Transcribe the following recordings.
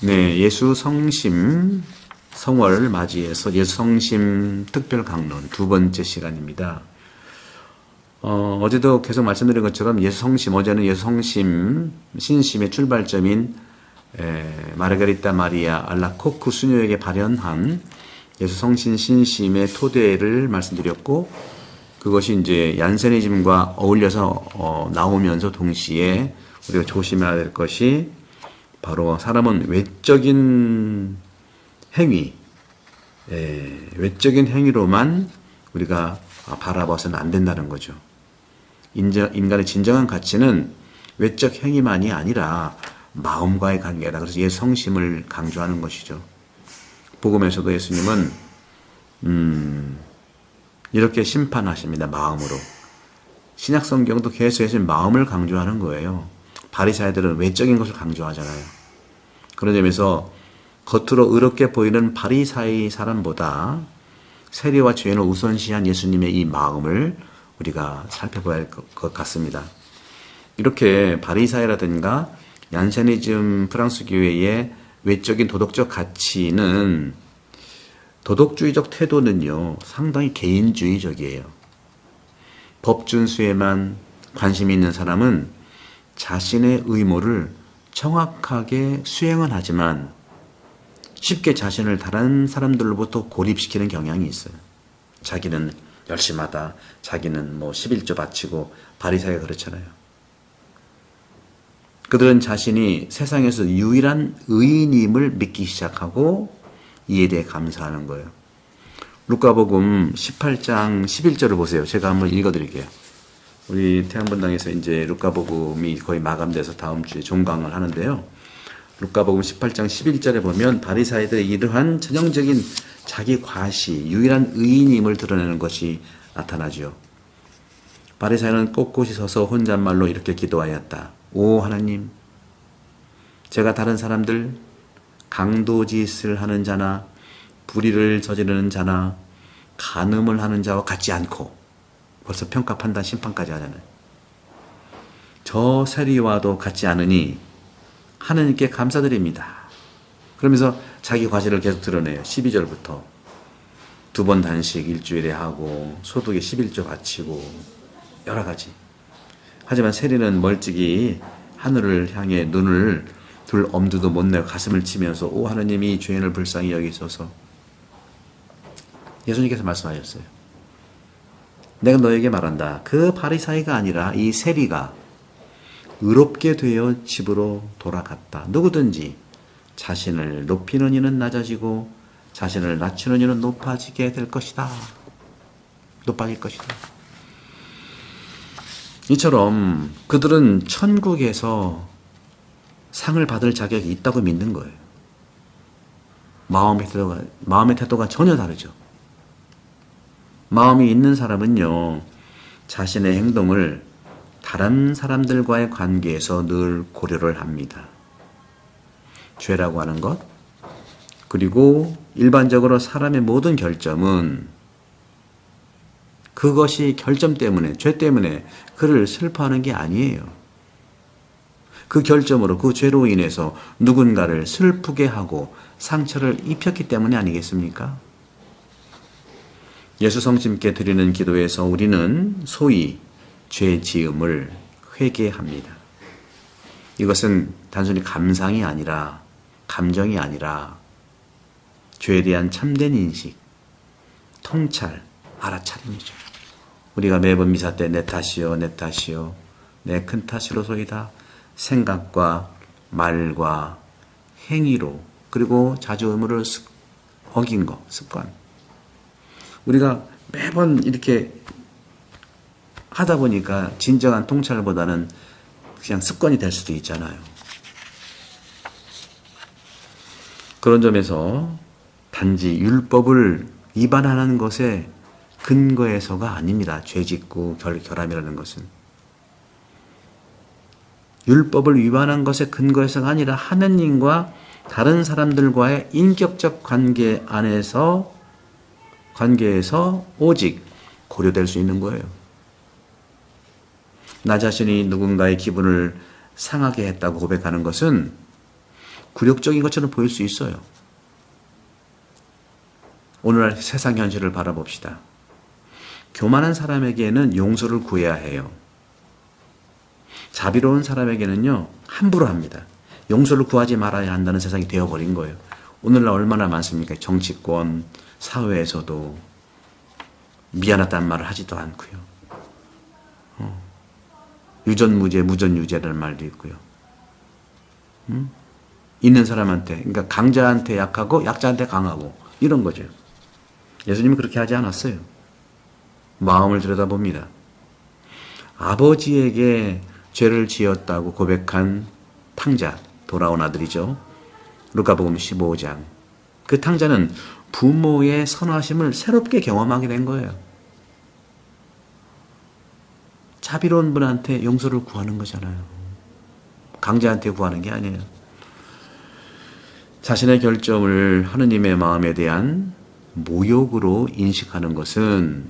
네, 예수 성심 성월을 맞이해서 예수 성심 특별 강론 두 번째 시간입니다. 어제도 계속 말씀드린 것처럼 예수 성심, 어제는 예수 성심, 신심의 출발점인 마르가리타 마리아 알라코크 수녀에게 발현한 예수 성신 신심의 토대를 말씀드렸고, 그것이 이제 얀세니즘과 어울려서 나오면서 동시에 우리가 조심해야 될 것이 바로 사람은 외적인 행위, 외적인 행위로만 우리가 바라봐서는 안 된다는 거죠. 인간의 진정한 가치는 외적 행위만이 아니라 마음과의 관계다. 그래서 예수 성심을 강조하는 것이죠. 복음에서도 예수님은 이렇게 심판하십니다. 마음으로. 신약 성경도 계속해서 마음을 강조하는 거예요. 바리사이들은 외적인 것을 강조하잖아요. 그런 점에서 겉으로 의롭게 보이는 바리사이 사람보다 세리와 죄인을 우선시한 예수님의 이 마음을 우리가 살펴봐야 할 것 같습니다. 이렇게 바리사이라든가 얀세니즘 프랑스 교회의 외적인 도덕적 가치는, 도덕주의적 태도는요, 상당히 개인주의적이에요. 법 준수에만 관심이 있는 사람은 자신의 의무를 정확하게 수행은 하지만 쉽게 자신을 다른 사람들로부터 고립시키는 경향이 있어요. 자기는 열심하다, 자기는 11조 바치고, 바리새가 그렇잖아요. 그들은 자신이 세상에서 유일한 의인임을 믿기 시작하고 이에 대해 감사하는 거예요. 루카복음 18장 11절을 보세요. 제가 한번 읽어드릴게요. 우리 태양본당에서 이제 루카복음이 거의 마감돼서 다음 주에 종강을 하는데요. 루카복음 18장 11절에 보면 바리사이들의 이러한 전형적인 자기 과시, 유일한 의인임을 드러내는 것이 나타나죠. 바리사이는 꼿꼿이 서서 혼잣말로 이렇게 기도하였다. 오 하나님, 제가 다른 사람들, 강도짓을 하는 자나 불의를 저지르는 자나 간음을 하는 자와 같지 않고, 벌써 평가, 판단, 심판까지 하잖아요. 저 세리와도 같지 않으니 하느님께 감사드립니다. 그러면서 자기 과실을 계속 드러내요. 12절부터 2번 단식 일주일에 하고, 소득에 11조 바치고, 여러 가지. 하지만 세리는 멀찍이 하늘을 향해 눈을 둘 엄두도 못 내고 가슴을 치면서 오 하느님이 죄인을 불쌍히 여기소서. 예수님께서 말씀하셨어요. 내가 너에게 말한다. 그 바리사이가 아니라 이 세리가 의롭게 되어 집으로 돌아갔다. 누구든지 자신을 높이는 이는 낮아지고 자신을 낮추는 이는 높아지게 될 것이다. 높아질 것이다. 이처럼 그들은 천국에서 상을 받을 자격이 있다고 믿는 거예요. 마음의 태도가 전혀 다르죠. 마음이 있는 사람은요, 자신의 행동을 다른 사람들과의 관계에서 늘 고려를 합니다. 죄라고 하는 것, 그리고 일반적으로 사람의 모든 결점은 그것이 결점 때문에, 죄 때문에 그를 슬퍼하는 게 아니에요. 그 결점으로, 그 죄로 인해서 누군가를 슬프게 하고 상처를 입혔기 때문이 아니겠습니까? 예수 성심께 드리는 기도에서 우리는 소위 죄 지음을 회개합니다. 이것은 단순히 감상이 아니라, 감정이 아니라 죄에 대한 참된 인식, 통찰, 알아차림이죠. 우리가 매번 미사 때 내 탓이요, 내 탓이요, 내 큰 탓으로소이다. 생각과 말과 행위로, 그리고 자주 의무를 어긴 거, 습관. 우리가 매번 이렇게 하다 보니까 진정한 통찰보다는 그냥 습관이 될 수도 있잖아요. 그런 점에서 단지 율법을 위반하는 것에 근거에서가 아닙니다. 죄짓고 결함이라는 것은. 율법을 위반한 것에 근거해서가 아니라 하느님과 다른 사람들과의 인격적 관계에서 오직 고려될 수 있는 거예요. 나 자신이 누군가의 기분을 상하게 했다고 고백하는 것은 굴욕적인 것처럼 보일 수 있어요. 오늘날 세상 현실을 바라봅시다. 교만한 사람에게는 용서를 구해야 해요. 자비로운 사람에게는요, 함부로 합니다. 용서를 구하지 말아야 한다는 세상이 되어버린 거예요. 오늘날 얼마나 많습니까? 정치권, 사회에서도 미안하다는 말을 하지도 않고요. 유전무죄, 무전유죄라는 말도 있고요. 있는 사람한테, 그러니까 강자한테 약하고 약자한테 강하고 이런 거죠. 예수님은 그렇게 하지 않았어요. 마음을 들여다봅니다. 아버지에게 죄를 지었다고 고백한 탕자, 돌아온 아들이죠. 루카복음 15장. 그 탕자는 부모의 선하심을 새롭게 경험하게 된 거예요. 자비로운 분한테 용서를 구하는 거잖아요. 강자한테 구하는 게 아니에요. 자신의 결점을 하느님의 마음에 대한 모욕으로 인식하는 것은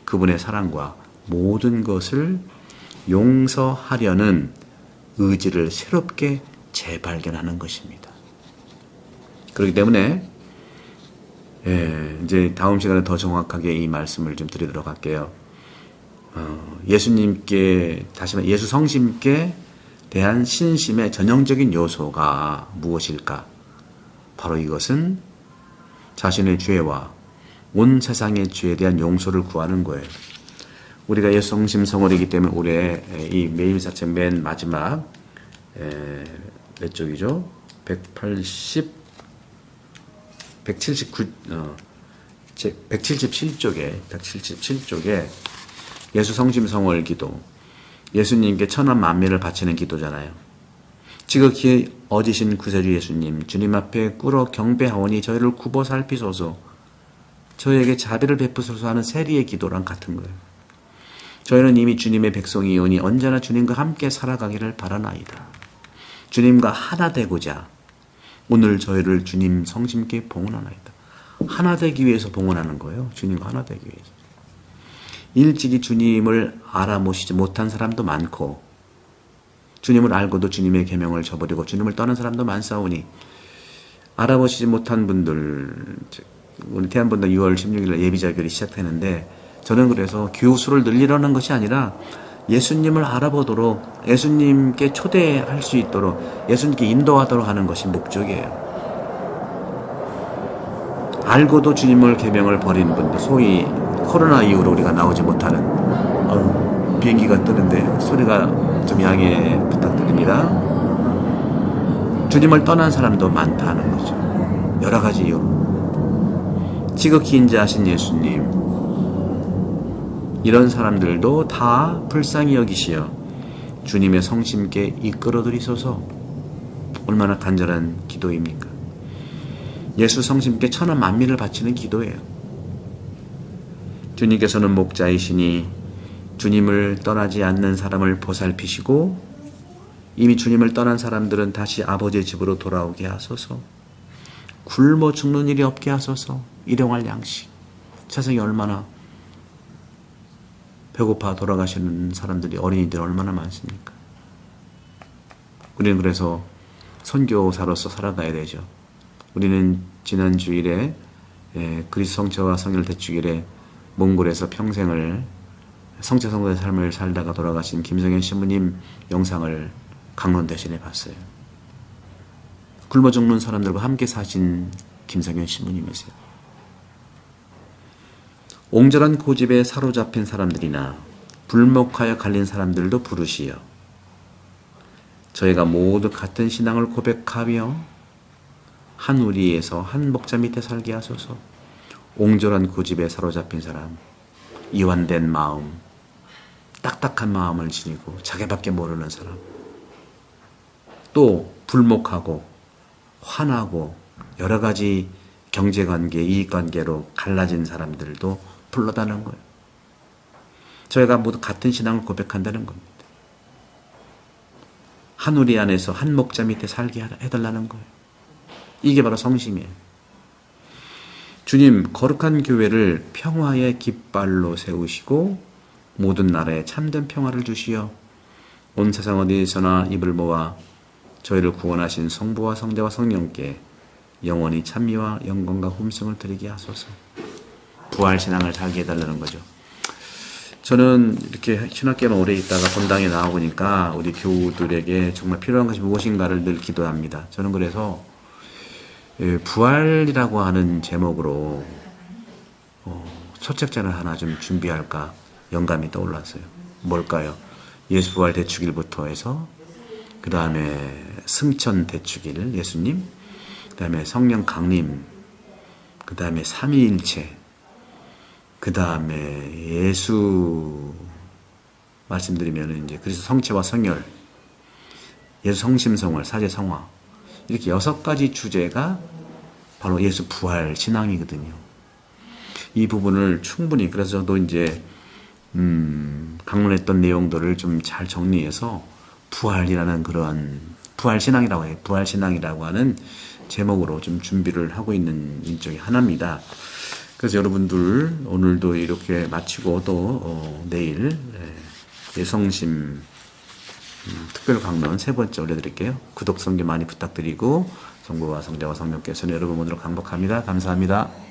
그분의 사랑과 모든 것을 용서하려는 의지를 새롭게 재발견하는 것입니다. 그렇기 때문에 이제 다음 시간에 더 정확하게 이 말씀을 좀 드리도록 할게요. 예수님께, 다시 말해 예수 성심께 대한 신심의 전형적인 요소가 무엇일까? 바로 이것은 자신의 죄와 온 세상의 죄에 대한 용서를 구하는 거예요. 우리가 예수 성심 성월이기 때문에 올해 이 매일사책 맨 마지막 몇 쪽이죠? 177쪽에 예수 성심 성월 기도, 예수님께 천한 만민을 바치는 기도잖아요. 지극히 어지신 구세주 예수님, 주님 앞에 꿇어 경배하오니 저희를 굽어 살피소서, 저희에게 자비를 베푸소서 하는 세리의 기도랑 같은 거예요. 저희는 이미 주님의 백성이오니 언제나 주님과 함께 살아가기를 바라나이다. 주님과 하나 되고자 오늘 저희를 주님 성심께 봉헌하나이다. 하나 되기 위해서 봉헌하는 거예요. 주님과 하나 되기 위해서. 일찍이 주님을 알아보시지 못한 사람도 많고, 주님을 알고도 주님의 계명을 저버리고 주님을 떠난 사람도 많사오니, 알아보시지 못한 분들, 우리 태안본당 6월 16일 예비자결이 시작되는데, 저는 그래서 교수를 늘리려는 것이 아니라 예수님을 알아보도록, 예수님께 초대할 수 있도록, 예수님께 인도하도록 하는 것이 목적이에요. 알고도 주님을 계명을 버린 분들, 소위 코로나 이후로 우리가 나오지 못하는, 비행기가 뜨는데 소리가 좀 양해 부탁드립니다. 주님을 떠난 사람도 많다는 거죠. 여러 가지 이유로. 지극히 인자하신 예수님, 이런 사람들도 다 불쌍히 여기시어 주님의 성심께 이끌어드리소서. 얼마나 간절한 기도입니까? 예수 성심께 천한 만민을 바치는 기도예요. 주님께서는 목자이시니 주님을 떠나지 않는 사람을 보살피시고, 이미 주님을 떠난 사람들은 다시 아버지의 집으로 돌아오게 하소서. 굶어 죽는 일이 없게 하소서. 일용할 양식. 세상에 얼마나 배고파 돌아가시는 사람들이, 어린이들 얼마나 많습니까? 우리는 그래서 선교사로서 살아가야 되죠. 우리는 지난 주일에 그리스도 성체와 성일 대축일에 몽골에서 평생을 성체성도의 삶을 살다가 돌아가신 김성현 신부님 영상을 강론 대신에 봤어요. 굶어 죽는 사람들과 함께 사신 김성현 신부님이세요. 옹졸한 고집에 사로잡힌 사람들이나 불목하여 갈린 사람들도 부르시어 저희가 모두 같은 신앙을 고백하며 한 우리에서 한 목자 밑에 살게 하소서. 옹졸한 고집에 사로잡힌 사람, 이완된 마음, 딱딱한 마음을 지니고 자기밖에 모르는 사람, 또 불목하고 화나고 여러 가지 경제관계, 이익관계로 갈라진 사람들도 불러다는 거예요. 저희가 모두 같은 신앙을 고백한다는 겁니다. 한 우리 안에서 한 목자 밑에 살게 해달라는 거예요. 이게 바로 성심이에요. 주님, 거룩한 교회를 평화의 깃발로 세우시고 모든 나라에 참된 평화를 주시어 온 세상 어디에서나 입을 모아 저희를 구원하신 성부와 성자와 성령께 영원히 찬미와 영광과 hum성을 드리게 하소서. 부활신앙을 살게 해달라는 거죠. 저는 이렇게 신학교에 오래 있다가 본당에 나와보니까 우리 교우들에게 정말 필요한 것이 무엇인가를 늘 기도합니다. 저는 그래서 부활이라고 하는 제목으로 소책자를 하나 좀 준비할까 영감이 떠올랐어요. 뭘까요? 예수 부활 대축일부터 해서 그 다음에 승천 대축일 예수님, 그 다음에 성령 강림, 그 다음에 삼위일체, 그 다음에 예수 말씀드리면 이제 그리스도 성체와 성혈, 예수 성심성월, 사제성화, 이렇게 6가지 주제가 바로 예수 부활 신앙이거든요. 이 부분을 충분히, 그래서 저도 이제 강론했던 내용들을 좀 잘 정리해서 부활이라는 그런 부활신앙이라고 해요. 부활신앙이라고 하는 제목으로 좀 준비를 하고 있는 일정이 하나입니다. 그래서 여러분들 오늘도 이렇게 마치고 또 내일 예성심 특별 강론 3번째 올려드릴게요. 구독, 성교 많이 부탁드리고 성부와 성자와 성령께서는 여러분 오늘 강복합니다. 감사합니다.